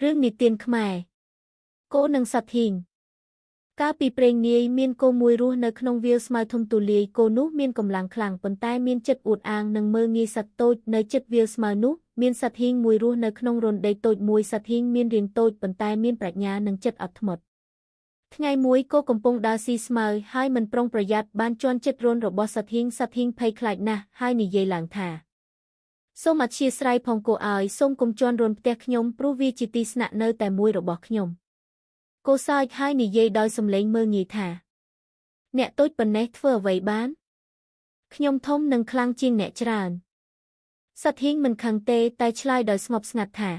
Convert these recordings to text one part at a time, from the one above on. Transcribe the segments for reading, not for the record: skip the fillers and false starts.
រឿងនិទានខ្មែរគោនិងសត្វហ៊ីងកាលពីព្រេងនាយមានគោមួយរស់នៅក្នុងវាលស្មៅធំទូលាយគោនោះមានកម្លាំងខ្លាំងប៉ុន្តែមានចិត្តអួតអាងនិងមើលងាយសត្វតូចនៅជិតវាលស្មៅនោះមានសត្វហ៊ីងមួយរស់នៅក្នុងរណ្ដីតូចមួយសត្វហ៊ីងមានរាងតូចប៉ុន្តែមានប្រាជ្ញានិងចិត្តអត់ធ្មត់ថ្ងៃមួយគោកំពុងដើរស៊ីស្មៅហើយមិនប្រុងប្រយ័ត្នបានជន់ជិតរន្ធរបស់សត្វហ៊ីងភ័យខ្លាចណាស់ហើយនិយាយឡើងថាសូមអធ្យាស្រ័យផងគោឲ្យសូមកុំជន់រន្ធផ្ទះខ្ញុំព្រោះវាជាទីស្នាក់នៅតែមួយរបស់ខ្ញុំគោសើចហើយនិយាយដោយសំឡេងមើលងាយថាអ្នកតូចប៉ុណ្ណេះធ្វើអ្វីបានខ្ញុំធំនិងខ្លាំងជាងអ្នកច្រើនសត្វហ៊ីងមិនខឹងទេតែឆ្លើយដោយស្ងប់ស្ងាត់ថា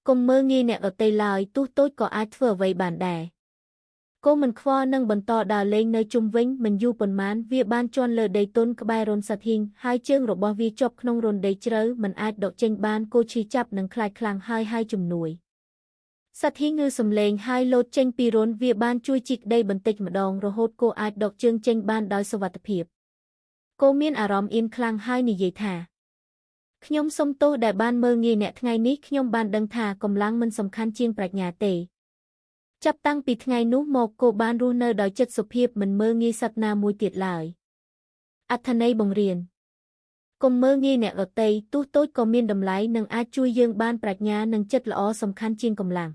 កុំមើលងាយអ្នកដទៃឡើយទោះតូចក៏អាចធ្វើអ្វីបានដែរគោមិនខ្វល់នឹងបន្តដើរលេងនៅជុំវិញមិនយូរប៉ុន្មានវាបានជន់លើដីទន់ក្បែររន្ធសត្វហ៊ីងហើយជើងរបស់វាជាប់ក្នុងរន្ធដីជ្រៅមិនអាចដកចេញបានគោឈឺចាប់និងខ្លាចខ្លាំងហើយជំនួយសត្វហ៊ីងងើសំឡេងហើយលោតចេញពីរន្ធវាបានជួយជីកដីបន្តិចម្ដងរហូតគោអាចដកជើងចេញបានដោយសុវត្ថិភាពគោមានអារម្មណ៍អៀនខ្លាំងហើយនិយាយថាខ្ញុំសុំទោសដែលបានមើលងាយអ្នកថ្ងៃនេះខ្ញុំបានដឹងថាកម្លាំងមិនសំខាន់ជាងប្រាជ្ញាទេចាប់តាំងពីថ្ងៃនោះមកគោបានរស់នៅដោយចិត្តសុភាពមិនមើលងាយសត្វណាមួយទៀតឡើយអត្ថន័យបង្រៀនកុំមើលងាយអ្នកដទៃទោះតូចក៏មានតម្លៃនិងអាចជួយយើងបានប្រាជ្ញានិងចិត្តល្អសំខាន់ជាងកម្លាំង